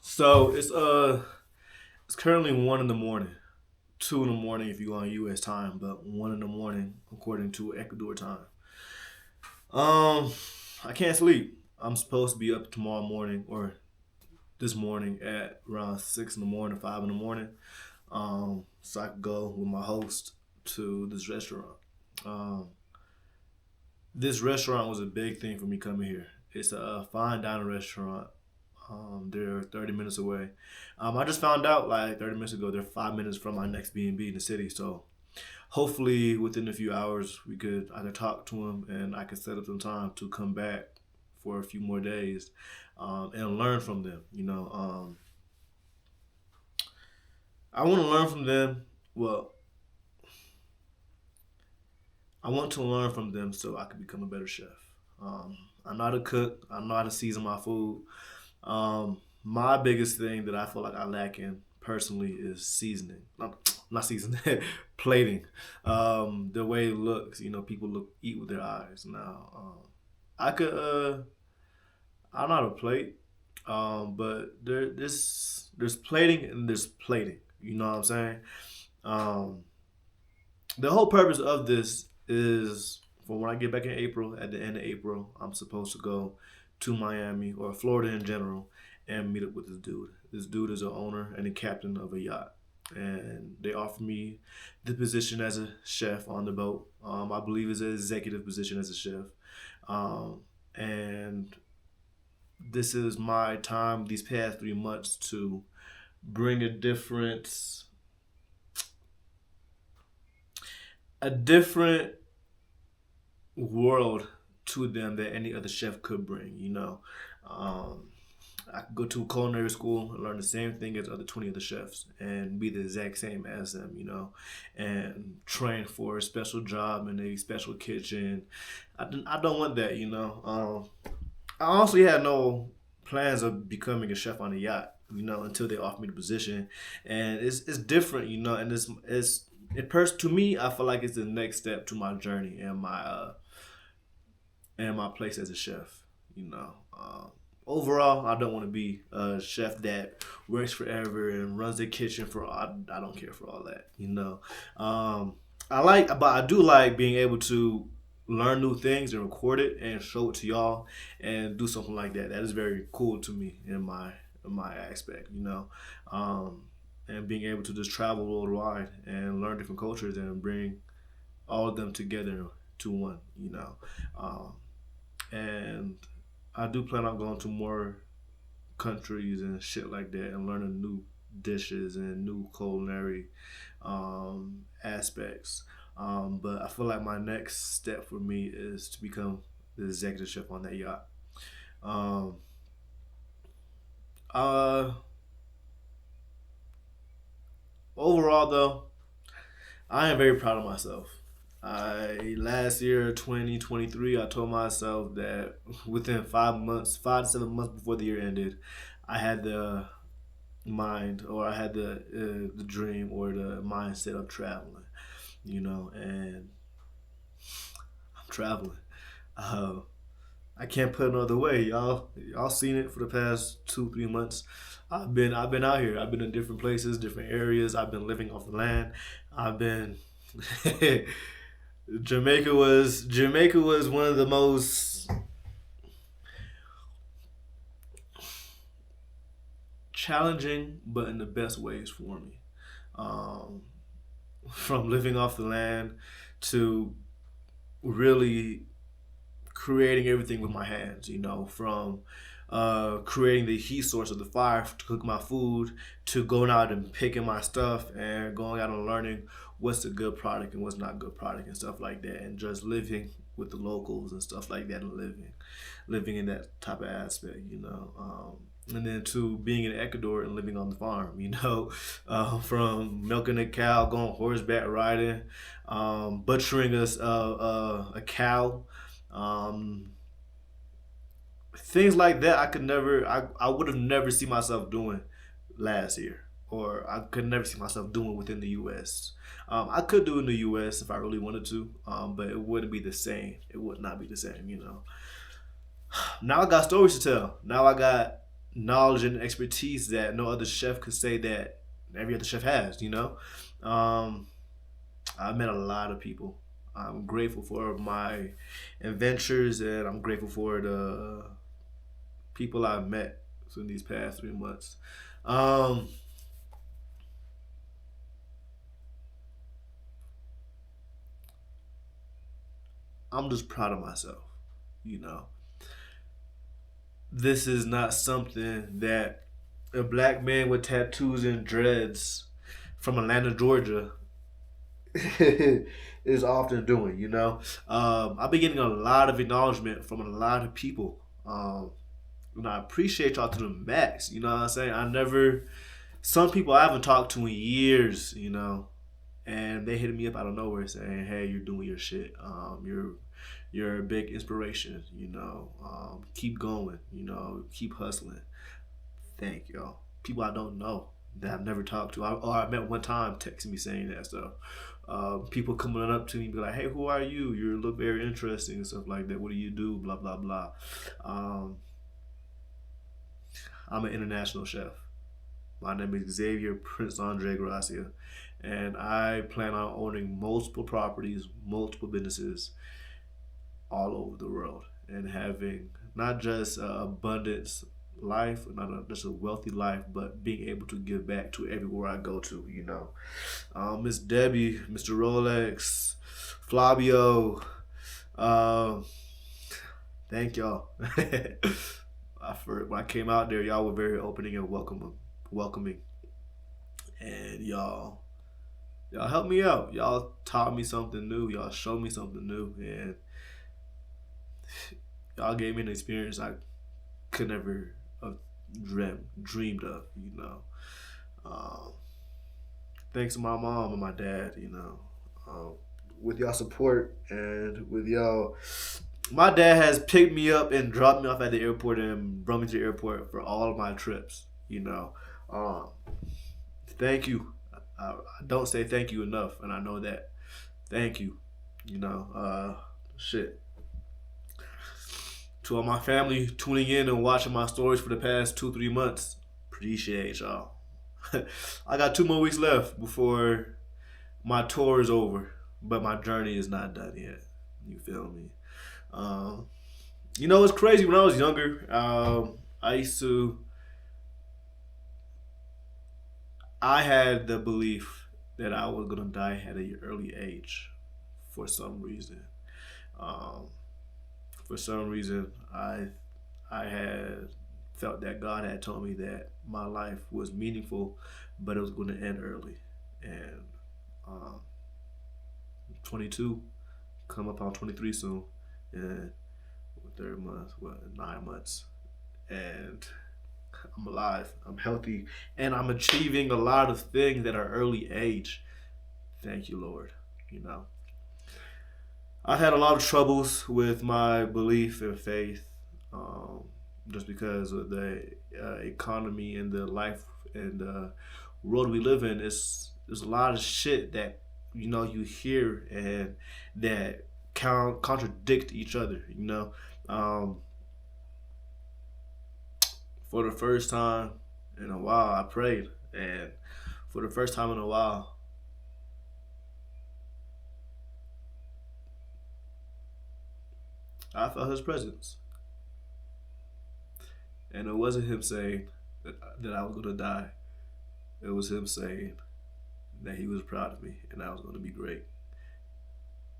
So it's currently 1 in the morning, 2 in the morning if you go on U.S. time, but 1 in the morning according to Ecuador time. Um, I can't sleep. I'm supposed to be up tomorrow morning or this morning at around 6 in the morning, 5 in the morning. So I could go with my host to this restaurant. Um, this restaurant was a big thing for me coming here. It's a fine dining restaurant. They're 30 minutes away. I just found out like 30 minutes ago they're 5 minutes from my next B&B in the city. So hopefully within a few hours I could talk to them and I could set up some time to come back for a few more days and learn from them. I want to learn from them. Well, I want to learn from them so I can become a better chef. I'm not a cook. I know how to season my food. My biggest thing that I feel like I lack in personally is seasoning. Not seasoning, plating. The way it looks, people eat with their eyes. Now, I could, I'm not a plate, but there's plating and there's plating. You know what I'm saying? Um, the whole purpose of this is for when I get back in April, at the end of April, I'm supposed to go to Miami or Florida in general and meet up with this dude. This dude is an owner and a captain of a yacht. And they offered me the position as a chef on the boat. I believe it's an executive position as a chef. And this is my time these past 3 months to bring a different world to them that any other chef could bring. Um, I could go to culinary school and learn the same thing as other 20 other chefs and be the exact same as them, and train for a special job in a special kitchen. I don't want that. I also had no plans of becoming a chef on a yacht, until they offered me the position. And it's different, and to me, I feel like it's the next step to my journey and my place as a chef. Overall, I don't want to be a chef that works forever and runs the kitchen for. I don't care for all that. But I do like being able to learn new things and record it and show it to y'all and do something like that. That is very cool to me in my aspect. And being able to just travel worldwide and learn different cultures and bring all of them together to one. Um, and I do plan on going to more countries and shit like that and learning new dishes and new culinary aspects. But I feel like my next step for me is to become the executive chef on that yacht. Um, uh, Overall, though, I am very proud of myself. Last year, 2023, I told myself that within 5 months, 5 to 7 months before the year ended, I had the mind or I had the dream or the mindset of traveling, and I'm traveling. Uh, I can't put it another way, y'all seen it for the past 2 3 months. I've been out here. I've been in different places, different areas. I've been living off the land. I've been Jamaica was one of the most challenging, but in the best ways for me. Um, from living off the land to really creating everything with my hands, from creating the heat source of the fire to cook my food, to going out and picking my stuff and going out and learning what's a good product and what's not a good product and stuff like that, and just living with the locals and stuff like that and living in that type of aspect, and then to being in Ecuador and living on the farm, from milking a cow, going horseback riding, butchering a cow, um, things like that. I would have never seen myself doing last year, or I could never see myself doing within the U.S. I could do it in the U.S. if I really wanted to, but it wouldn't be the same. It would not be the same. Now I got stories to tell. knowledge and expertise that no other chef could say that every other chef has. Um, I've met a lot of people. I'm grateful for my adventures, and I'm grateful for the people I've met in these past 3 months. Um, I'm just proud of myself. You know, this is not something that a black man with tattoos and dreads from Atlanta, Georgia, is often doing. I've been getting a lot of acknowledgement from a lot of people. And I appreciate y'all to the max. You know what I'm saying? Some people I haven't talked to in years, and they hit me up out of nowhere saying, "Hey, you're doing your shit. You're a big inspiration. Keep going. Keep hustling." Thank y'all. People I don't know that I've never talked to, or I met one time, texting me saying that stuff. People coming up to me and be like, "Hey, who are you? You look very interesting," and stuff like that. "What do you do?" Blah blah blah. Um, I'm an international chef. My name is Xavier Prince Andre Gracia, and I plan on owning multiple properties, multiple businesses all over the world, and having not just abundance life, not just a wealthy life, but being able to give back to everywhere I go to. Miss Debbie, Mr. Rolex, Flavio, um, thank y'all. When I came out there, y'all were very opening and welcoming, and y'all helped me out. Y'all taught me something new. Y'all showed me something new, and y'all gave me an experience I could never have dreamed of. Um, Thanks to my mom and my dad. Um, with y'all support and with y'all, my dad has picked me up and dropped me off at the airport and brought me to the airport for all of my trips. Um, Thank you. I don't say thank you enough, and I know that. Thank you. You know, shit. To all my family tuning in and watching my stories for the past 2, 3 months, appreciate y'all. I got 2 more weeks left before my tour is over, but my journey is not done yet. You feel me? Um, it's crazy. When I was younger, I used to. I had the belief that I was gonna die at an early age, for some reason. Um, for some reason, I had felt that God had told me that my life was meaningful, but it was going to end early. And um, 22, come up on 23 soon, and third month, what, 9 months, and I'm alive, I'm healthy, and I'm achieving a lot of things at an early age. Thank you, Lord. You know, I had a lot of troubles with my belief and faith, um, just because of the economy and the life and the world we live in. There's a lot of shit that you hear and that contradict each other. Um, for the first time in a while, I prayed, and for the first time in a while, I felt His presence, and it wasn't Him saying that I was gonna die. It was Him saying that He was proud of me and I was gonna be great,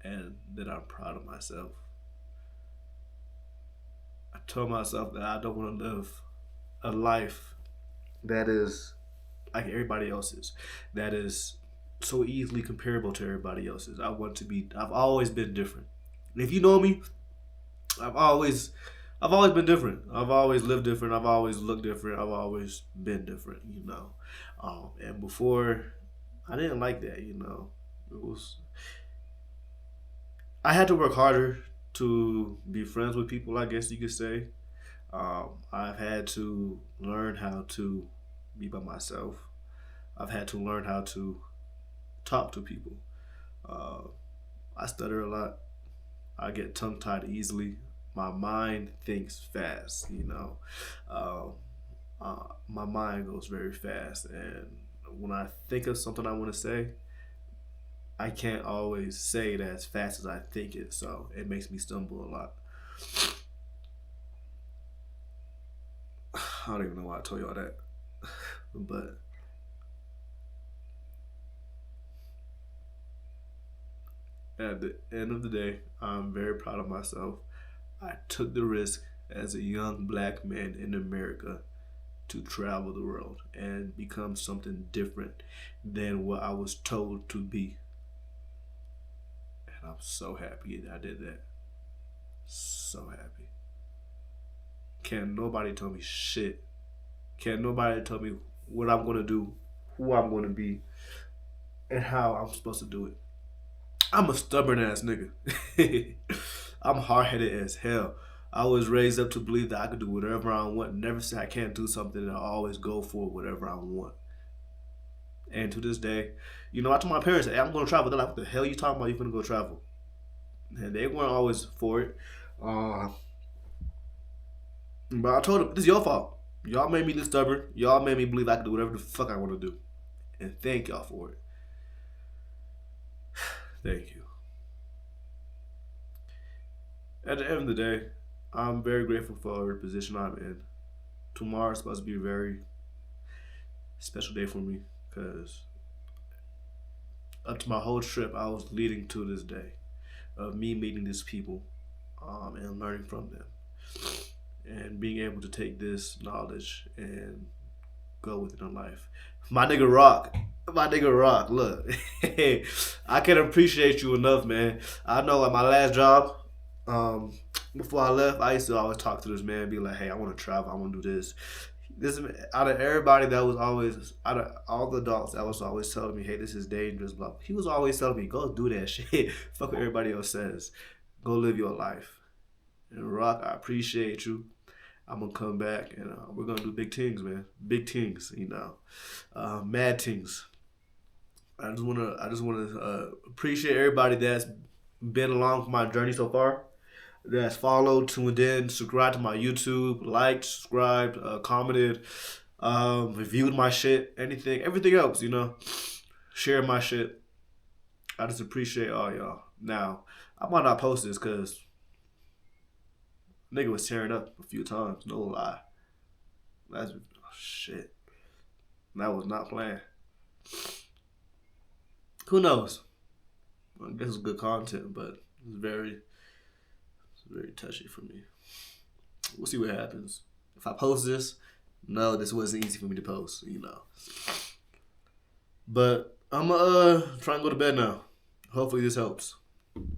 and that I'm proud of myself. I told myself that I don't want to live a life that is like everybody else's, that is so easily comparable to everybody else's. I've always been different. And if you know me, I've always I've always been different. I've always lived different. I've always looked different. I've always been different. And before, I didn't like that. It was I had to work harder to be friends with people. I guess you could say. I've had to learn how to be by myself. I've had to learn how to talk to people. Uh, I stutter a lot. I get tongue tied easily. My mind thinks fast. Um, my mind goes very fast, and when I think of something I want to say, I can't always say it as fast as I think it, so it makes me stumble a lot. I don't even know why I told y'all that, but at the end of the day, I'm very proud of myself. I took the risk as a young black man in America to travel the world and become something different than what I was told to be. And I'm so happy that I did that. So happy. Can't nobody tell me shit. Can't nobody tell me what I'm gonna do, who I'm gonna be, and how I'm supposed to do it. I'm a stubborn ass nigga. I'm hard headed as hell. I was raised up to believe that I could do whatever I want. Never say I can't do something, and I always go for whatever I want. And to this day, I told my parents, hey, I'm gonna travel. They're like, what the hell you talking about? You gonna go travel? And they weren't always for it. Uh, but I told them, this is your fault. Y'all made me this stubborn. Y'all made me believe I could do whatever the fuck I want to do. And thank y'all for it. Thank you. At the end of the day, I'm very grateful for the position I'm in. Tomorrow's supposed to be a very special day for me because up to my whole trip, I was leading to this day of me meeting these people and learning from them and being able to take this knowledge and go with it in life. My nigga Rock. My nigga Rock. Look, I can't appreciate you enough, man. I know at my last job, before I left, I used to always talk to this man, be like, hey, I want to travel, I want to do this. This out of everybody that was always out of all the adults that was always telling me, hey, this is dangerous, blah. He was always telling me, go do that shit. Fuck what everybody else says. Go live your life. And Rock, I appreciate you. I'm gonna come back and we're gonna do big things, man. Big things, mad things. I just wanna appreciate everybody that's been along for my journey so far. That's followed, tuned in, subscribed to my YouTube, liked, subscribed, commented, reviewed my shit, everything else, share my shit. I just appreciate all y'all. Now, I might not post this because nigga was tearing up a few times, no lie. That's shit. That was not planned. Who knows? I guess it's good content, but it's very touchy for me. We'll see what happens. If I post this, no, this wasn't easy for me to post, But I'm trying to go to bed now. Hopefully this helps.